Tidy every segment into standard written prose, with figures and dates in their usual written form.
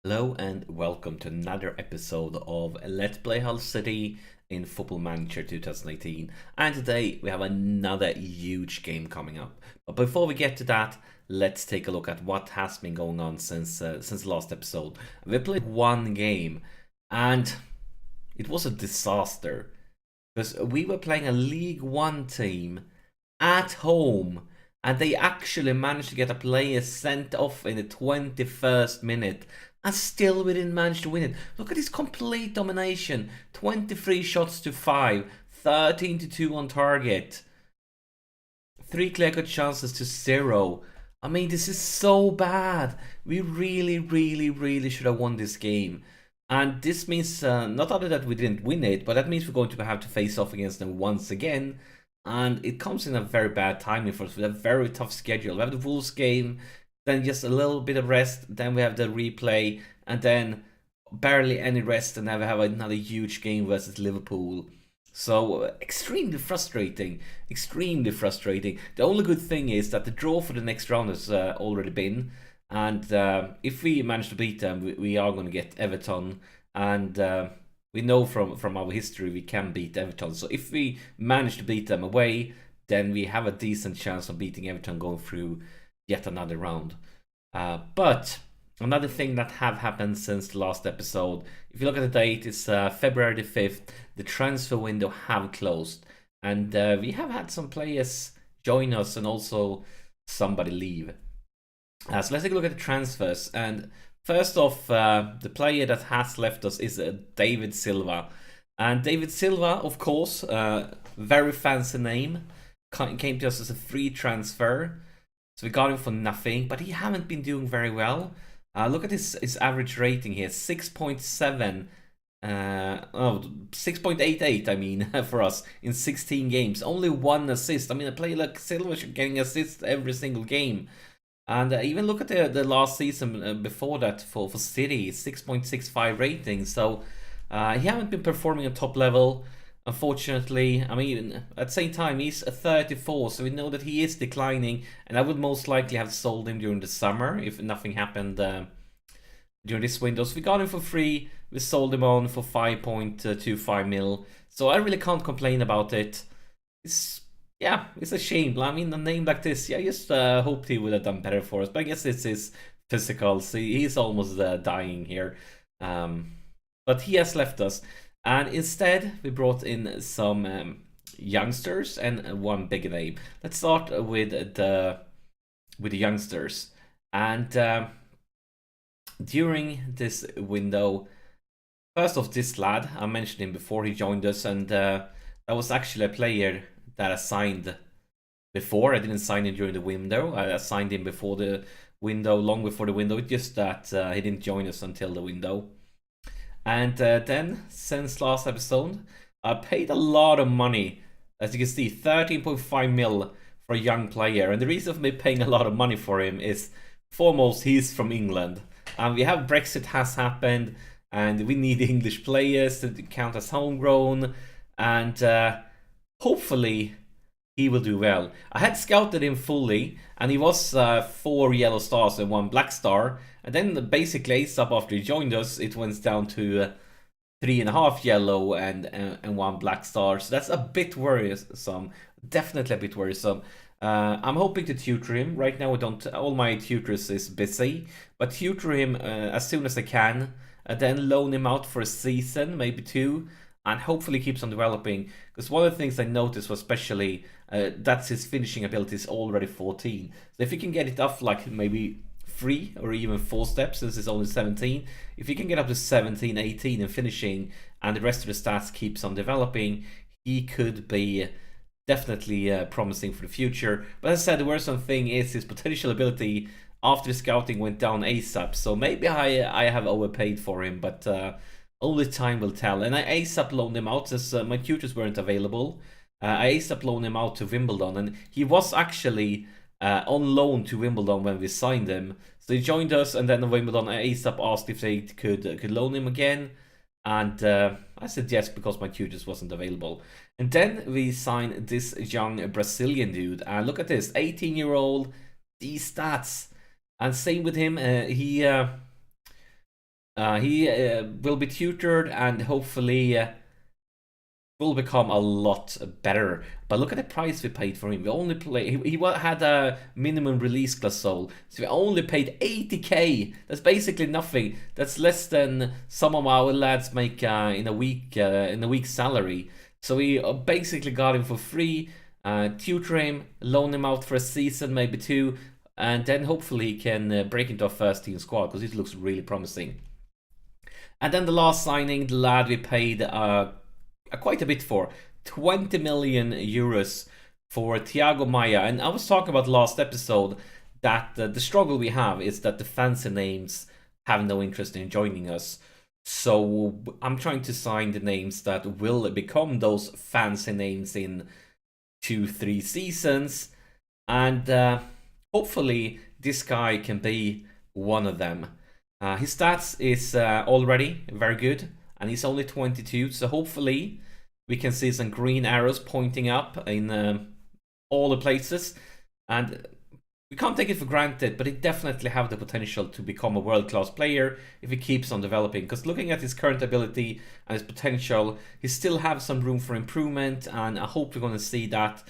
Hello and welcome to another episode of Let's Play Hull City in Football Manager 2018. And today we have another huge game coming up. But before we get to that, let's take a look at what has been going on since the last episode. We played one game and it was a disaster because we were playing a League One team at home. And they actually managed to get a player sent off in the 21st minute. And still we didn't manage to win it. Look at this complete domination. 23 shots to 5. 13 to 2 on target. 3 clear-cut chances to 0. I mean, this is so bad. We really should have won this game. And this means not only that we didn't win it, but that means we're going to have to face off against them once again. And it comes in a very bad timing for us with a very tough schedule. We have the Wolves game, then just a little bit of rest, then we have the replay, and then barely any rest, and then we have another huge game versus Liverpool. So extremely frustrating, extremely frustrating. The only good thing is that the draw for the next round has already been, and if we manage to beat them, we are going to get Everton, and we know from our history we can beat Everton. So if we manage to beat them away, then we have a decent chance of beating Everton going through yet another round. But another thing that have happened since the last episode, if you look at the date, it's February the 5th. The transfer window have closed. And we have had some players join us and also somebody leave. So let's take a look at the transfers. And first off, the player that has left us is David Silva. And David Silva, of course, very fancy name, came to us as a free transfer. So we got him for nothing, but he haven't been doing very well. Look at his average rating here, 6.7. 6.88, I mean, for us in 16 games. Only 1 assist. I mean, a player like Silva should getting assists every single game. And even look at the last season before that for City, 6.65 rating. So he haven't been performing at top level, unfortunately. I mean, at the same time, he's 34, so we know that he is declining. And I would most likely have sold him during the summer if nothing happened during this window. So we got him for free. We sold him on for 5.25 mil. So I really can't complain about it. Yeah, it's a shame. I mean, a name like this, yeah, I just hoped he would have done better for us. But I guess it's his physical. So he's almost dying here. But he has left us. And instead, we brought in some youngsters and one big name. Let's start with the youngsters. And during this window, first off, this lad, I mentioned him before he joined us. And that was actually a player that I signed before. I didn't sign him during the window. I signed him before the window, long before the window. It's just that he didn't join us until the window. And then, since last episode, I paid a lot of money. As you can see, 13.5 mil for a young player. And the reason for me paying a lot of money for him is, foremost, he's from England. And we have Brexit has happened. And we need English players to count as homegrown. And hopefully he will do well. I had scouted him fully, and he was 4 yellow stars and 1 black star. And then basically ASAP after he joined us, it went down to 3.5 yellow and 1 black star. So that's a bit worrisome. Definitely a bit worrisome. I'm hoping to tutor him. Right now, all my tutors is busy, but tutor him as soon as I can. Then loan him out for a season, maybe 2. And hopefully keeps on developing. Because one of the things I noticed was especially that's his finishing ability is already 14. So if you can get it up like maybe 3 or even 4 steps, since it's only 17. If you can get up to 17, 18 in finishing, and the rest of the stats keeps on developing, he could be definitely promising for the future. But as I said, the worst thing is his potential ability after the scouting went down ASAP. So maybe I have overpaid for him, but only time will tell. And I ASAP loaned him out as my tutors weren't available. I ASAP loaned him out to Wimbledon, and he was actually on loan to Wimbledon when we signed him. So he joined us, and then Wimbledon ASAP asked if they could loan him again. And I said yes, because my tutors wasn't available. And then we signed this young Brazilian dude. And look at this, 18-year-old, these stats. And same with him, he He will be tutored and hopefully will become a lot better. But look at the price we paid for him. We only he had a minimum release class soul, so we only paid 80k. That's basically nothing. That's less than some of our lads make in a week's salary. So we basically got him for free. Tutor him, loan him out for a season, maybe two, and then hopefully he can break into our first team squad because it looks really promising. And then the last signing, the lad we paid quite a bit for, 20 million euros for Thiago Maia. And I was talking about last episode that the struggle we have is that the fancy names have no interest in joining us. So I'm trying to sign the names that will become those fancy names in 2-3 seasons. And hopefully this guy can be one of them. His stats is already very good, and he's only 22, so hopefully we can see some green arrows pointing up in all the places. And we can't take it for granted, but he definitely have the potential to become a world-class player if he keeps on developing. Because looking at his current ability and his potential, he still have some room for improvement, and I hope we're going to see that.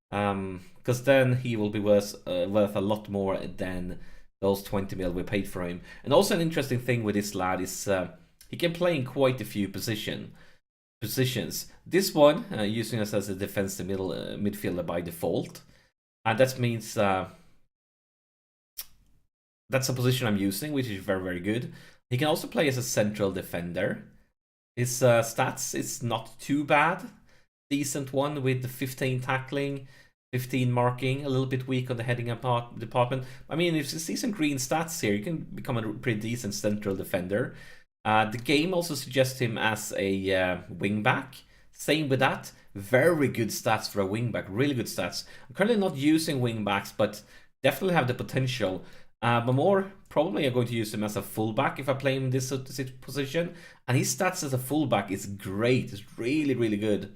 Because then he will be worth a lot more than those 20 mil we paid for him. And also an interesting thing with this lad is he can play in quite a few positions. This one using us as a defensive midfielder by default, and that means that's a position I'm using, which is very, very good. He can also play as a central defender. His stats is not too bad. Decent one with the 15 tackling, 15 marking, a little bit weak on the heading department. I mean, if you see some green stats here, you can become a pretty decent central defender. The game also suggests him as a wingback. Same with that. Very good stats for a wingback. Really good stats. I'm currently not using wingbacks, but definitely have the potential. But more probably I'm going to use him as a fullback if I play him in this position. And his stats as a fullback is great. It's really, really good.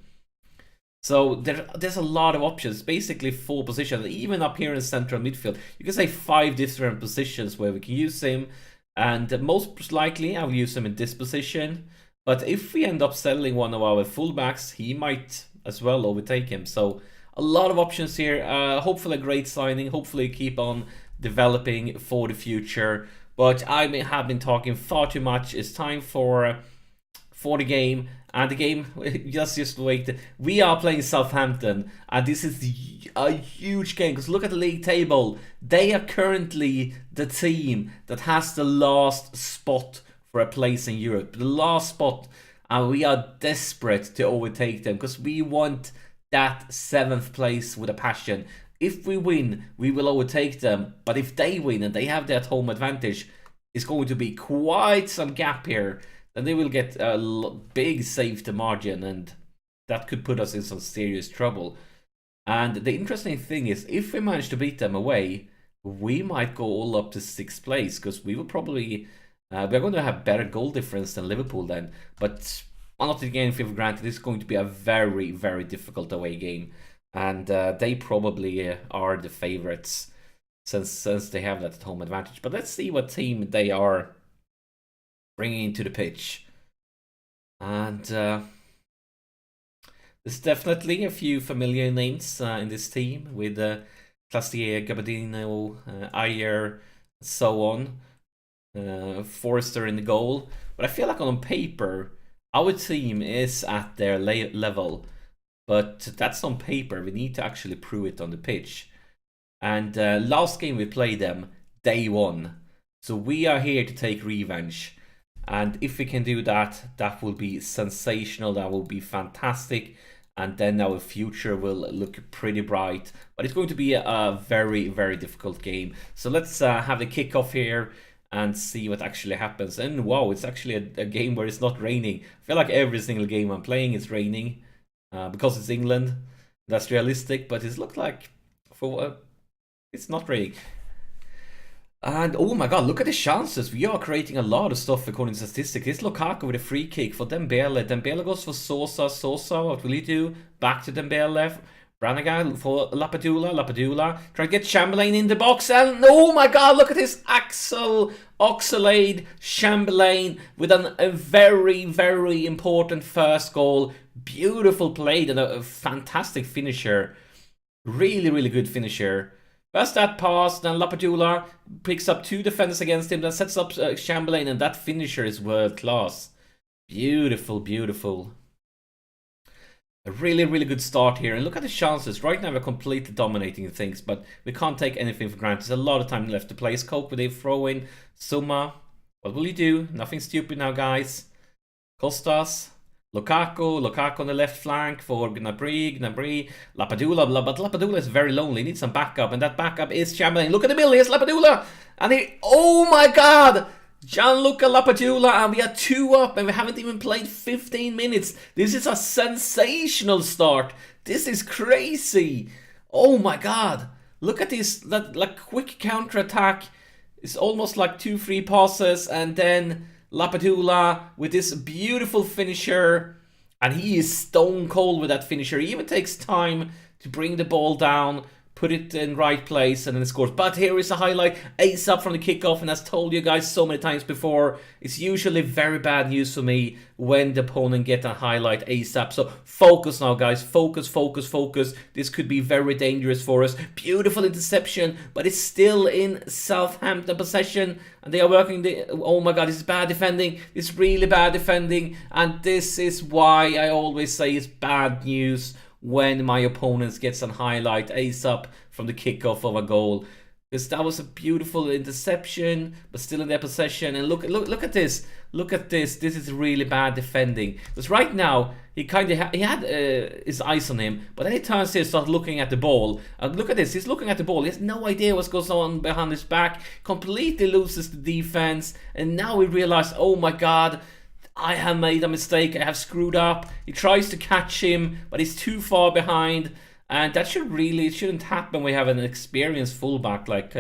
So there's a lot of options, basically 4 positions, even up here in central midfield. You can say 5 different positions where we can use him, and most likely I'll use him in this position. But if we end up selling one of our fullbacks, he might as well overtake him. So a lot of options here. Hopefully a great signing. Hopefully keep on developing for the future. But I have been talking far too much. It's time for the game. And the game, just wait. We are playing Southampton, and this is a huge game because look at the league table. They are currently the team that has the last spot for a place in Europe. The last spot, and we are desperate to overtake them because we want that 7th place with a passion. If we win, we will overtake them. But if they win and they have that home advantage, it's going to be quite some gap here. Then they will get a big safety margin, and that could put us in some serious trouble. And the interesting thing is, if we manage to beat them away, we might go all up to 6th place, because we will probably we're going to have better goal difference than Liverpool then. But I'm not taking anything for granted. This is going to be a very, very difficult away game, and they probably are the favourites since they have that home advantage. But let's see what team they are bringing into the pitch. And there's definitely a few familiar names in this team with Classier, Gabardino, Ayer, so on. Forrester in the goal. But I feel like on paper, our team is at their level. But that's on paper. We need to actually prove it on the pitch. And last game we played them, they won. So we are here to take revenge. And if we can do that, that will be sensational. That will be fantastic. And then our future will look pretty bright. But it's going to be a very, very difficult game. So let's have the kickoff here and see what actually happens. And wow, it's actually a game where it's not raining. I feel like every single game I'm playing is raining because it's England. That's realistic, but it looks like it's not raining. And oh my god, look at the chances. We are creating a lot of stuff according to statistics. It's Lukaku with a free kick for Dembele. Dembele goes for Sosa. Sosa, what will he do? Back to Dembele. Branagh for Lapadula. Try to get Chamberlain in the box, and oh my god, look at this Oxalade Chamberlain with a very, very important first goal. Beautiful play and a fantastic finisher. Really, really good finisher. First that pass, then Lapadula picks up 2 defenders against him, then sets up Chamberlain, and that finisher is world class. Beautiful, beautiful. A really, really good start here. And look at the chances. Right now we're completely dominating things, but we can't take anything for granted. There's a lot of time left to play. Cope with a throw-in. Suma. What will you do? Nothing stupid now, guys. Costas. Lukaku on the left flank for Gnabry. Lapadula. But Lapadula is very lonely. He needs some backup. And that backup is Chamberlain. Look at the middle. Here's Lapadula. And he... Oh my god! Gianluca Lapadula, and we are 2 up, and we haven't even played 15 minutes. This is a sensational start. This is crazy. Oh my god. Look at this, that like quick counter-attack. It's almost like 2-3 passes, and then Lapadula with this beautiful finisher. And he is stone cold with that finisher. He even takes time to bring the ball down, put it in right place, and then it scores. But here is a highlight. Ace up from the kickoff, and as told you guys so many times before, it's usually very bad news for me when the opponent get a highlight ASAP. So focus now, guys. Focus. This could be very dangerous for us. Beautiful interception, but it's still in Southampton possession, and they are working the... Oh my god, this is bad defending. It's really bad defending, and this is why I always say it's bad news when my opponents gets a highlight ace up from the kickoff of a goal. Because that was a beautiful interception, but still in their possession. And look at this. Look at this. This is really bad defending. Because right now, he kind of he had his eyes on him, but then he turns here and starts looking at the ball. Look at this. He's looking at the ball. He has no idea what goes on behind his back. Completely loses the defense. And now we realize, oh my god, I have made a mistake. I have screwed up. He tries to catch him, but he's too far behind. And that it shouldn't happen when we have an experienced fullback like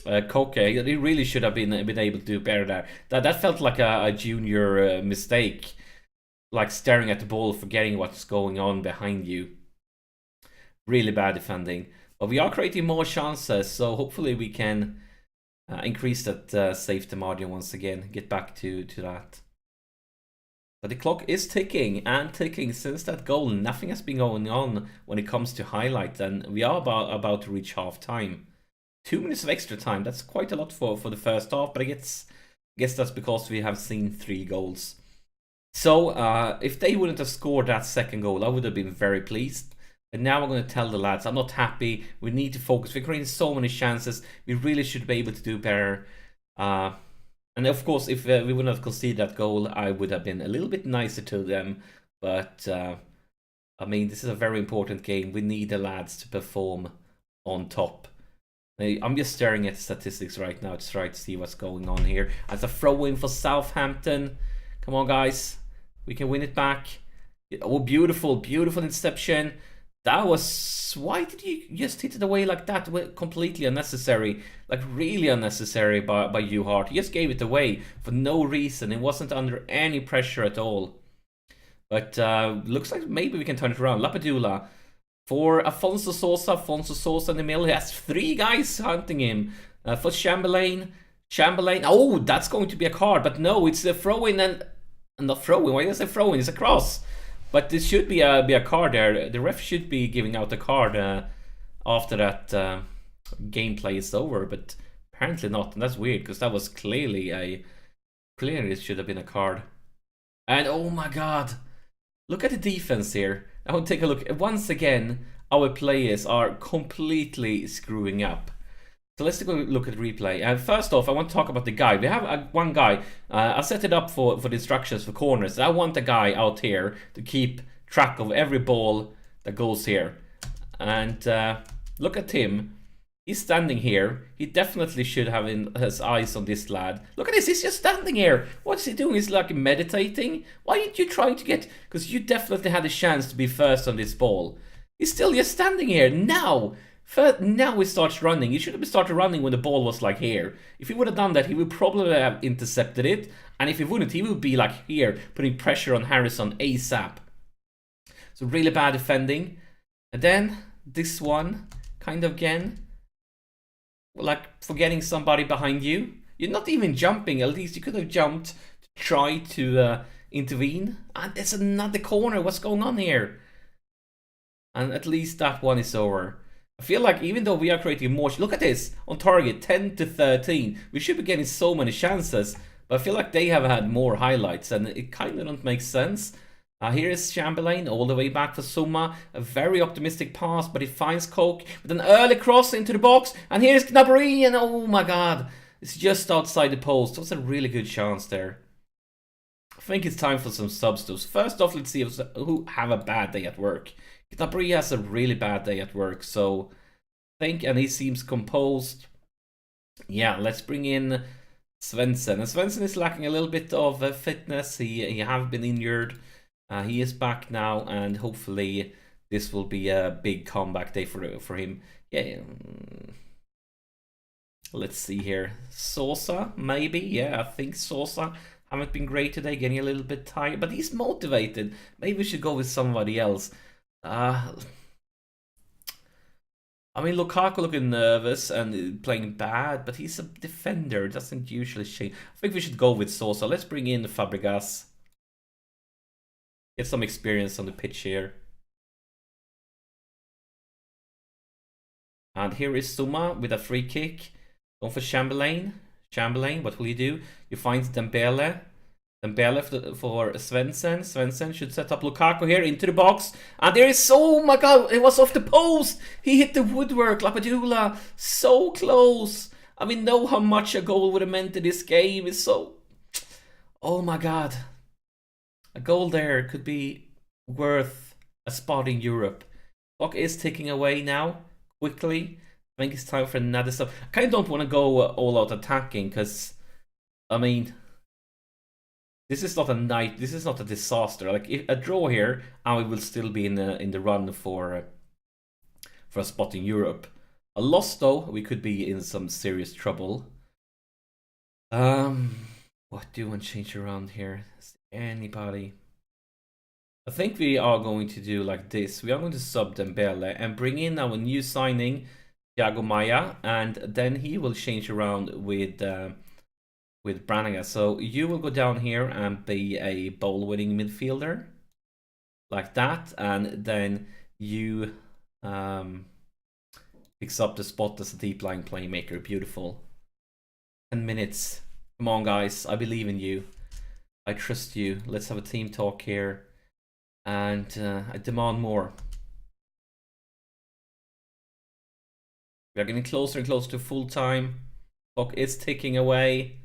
Koke. He really should have been able to do better there. That felt like a junior mistake. Like staring at the ball, forgetting what's going on behind you. Really bad defending. But we are creating more chances, so hopefully we can increase that safety margin once again. Get back to that. But the clock is ticking and ticking since that goal. Nothing has been going on when it comes to highlights, and we are about to reach half time. 2 minutes of extra time. That's quite a lot for the first half, but I guess that's because we have seen 3 goals. So if they wouldn't have scored that second goal, I would have been very pleased. And now I'm going to tell the lads, I'm not happy. We need to focus. We're creating so many chances. We really should be able to do better. And of course, if we wouldn't have conceded that goal, I would have been a little bit nicer to them. But, I mean, this is a very important game. We need the lads to perform on top. I'm just staring at statistics right now to try to see what's going on here. As a throw-in for Southampton. Come on, guys. We can win it back. Oh, beautiful, beautiful interception. That was... Why did you just hit it away like that? Completely unnecessary. Like, really unnecessary by you, Hart. He just gave it away for no reason. It wasn't under any pressure at all. But looks like maybe we can turn it around. Lapadula for Afonso Sosa. Afonso Sosa in the middle. He has 3 guys hunting him. For Chamberlain. Oh, that's going to be a card. But no, it's a throw-in and... Not throw-in. Why did I say throw-in? It's a cross. But this should be a card there. The ref should be giving out a card after that gameplay is over, but apparently not. And that's weird because that was clearly it should have been a card. And oh my god, look at the defense here. I want to take a look. Once again, our players are completely screwing up. So let's take a look at replay. And first off, I want to talk about the guy. We have one guy. I set it up for the instructions for corners. I want a guy out here to keep track of every ball that goes here. And look at him. He's standing here. He definitely should have his eyes on this lad. Look at this. He's just standing here. What's he doing? He's like meditating. Why aren't you trying to get... Because you definitely had a chance to be first on this ball. He's still just standing here. Now he starts running. He should have started running when the ball was like here. If he would have done that, he would probably have intercepted it. And if he wouldn't, he would be like here, putting pressure on Harrison ASAP. So really bad defending. And then this one kind of again. Like forgetting somebody behind you. You're not even jumping. At least you could have jumped to try to intervene. And there's another corner. What's going on here? And at least that one is over. I feel like even though we are creating more, look at this on target, 10 to 13. We should be getting so many chances, but I feel like they have had more highlights, and it kind of don't make sense. Here is Chamberlain all the way back for Suma. A very optimistic pass, but he finds Coke with an early cross into the box. And here's Gnabry, and oh my god, it's just outside the post. That was a really good chance there. I think it's time for some substitutes. First off, let's see who have a bad day at work. Gnabry has a really bad day at work, so I think, and he seems composed. Yeah, let's bring in Svensson. And Svensson is lacking a little bit of fitness. He have been injured. He is back now, and hopefully this will be a big comeback day for him. Yeah. Let's see here. Sosa, maybe. Yeah, I think Sosa haven't been great today, getting a little bit tired, but he's motivated. Maybe we should go with somebody else. I mean, Lukaku looking nervous and playing bad, but he's a defender. Doesn't usually change. I think we should go with Sosa. Let's bring in Fabregas. Get some experience on the pitch here. And here is Suma with a free kick. Going for Chamberlain. Chamberlain, what will you do? You find Dembele. Dembele for Svensson. Svensson should set up Lukaku here into the box. And there is, oh my god, it was off the post. He hit the woodwork. Lapadula, so close. I mean, know how much a goal would have meant to this game. It's so, oh my god. A goal there could be worth a spot in Europe. Clock is ticking away now, quickly. I think it's time for another sub. I kind of don't want to go all out attacking, because, I mean, this is not a night. This is not a disaster. Like a draw here, and we will still be in the run for a spot in Europe. A loss though, we could be in some serious trouble. What do you want to change around here? Is there anybody? I think we are going to do like this. We are going to sub Dembele and bring in our new signing, Thiago Maia, and then he will change around with Branagh. So you will go down here and be a ball-winning midfielder, like that, and then you picks up the spot as a deep line playmaker. Beautiful. 10 minutes. Come on, guys. I believe in you. I trust you. Let's have a team talk here, and I demand more. We are getting closer and closer to full time. Clock is ticking away.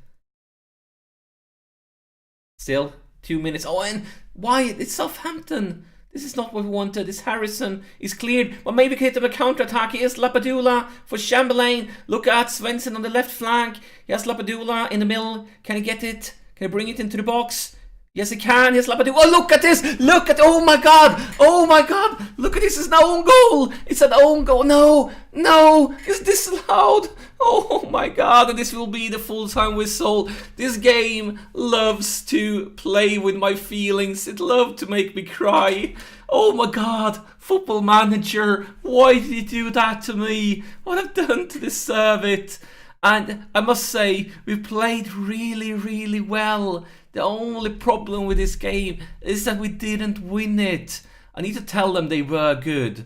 Still 2 minutes. Oh, and why? It's Southampton. This is not what we wanted. This Harrison is cleared. Well, maybe we can hit him a counter-attack. Here's Lapadula for Chamberlain. Look at Svensson on the left flank. He has Lapadula in the middle. Can he get it? Can he bring it into the box? Yes, he can. Here's Lapadula. Oh, look at this. Look at, oh my god. Oh my god. Look at this. It's an own goal. It's an own goal. No. No. It's disallowed. Oh my god. And this will be the full-time whistle. This game loves to play with my feelings. It loves to make me cry. Oh my god. Football Manager. Why did you do that to me? What I've done to deserve it. And I must say, we played really, really well. The only problem with this game is that we didn't win it. I need to tell them they were good,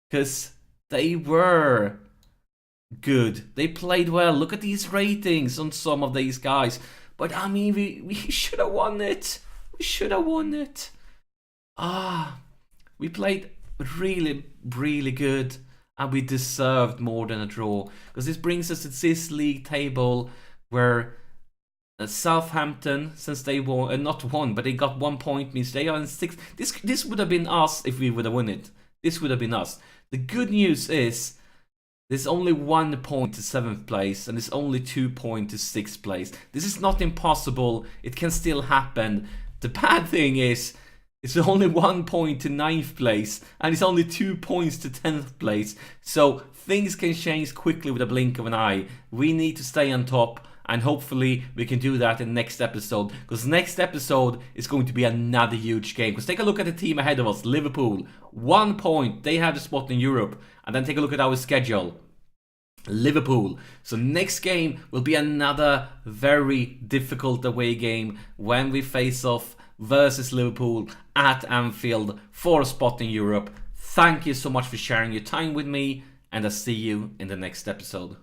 because they were good. They played well. Look at these ratings on some of these guys. But I mean, we should have won it. We should have won it. We played really, really good. And we deserved more than a draw. Because this brings us to this league table where Southampton, since they won, not won, but they got 1 point, means they are in 6th. This would have been us if we would have won it. This would have been us. The good news is there's only 1 point to 7th place, and there's only 2 points to 6th place. This is not impossible. It can still happen. The bad thing is, it's only 1 point to 9th place, and it's only 2 points to 10th place. So things can change quickly with a blink of an eye. We need to stay on top, and hopefully we can do that in next episode, because next episode is going to be another huge game. Because take a look at the team ahead of us, Liverpool, 1 point, they have the spot in Europe, and then take a look at our schedule. Liverpool. So next game will be another very difficult away game when we face off versus Liverpool at Anfield for a spot in Europe. Thank you so much for sharing your time with me, and I'll see you in the next episode.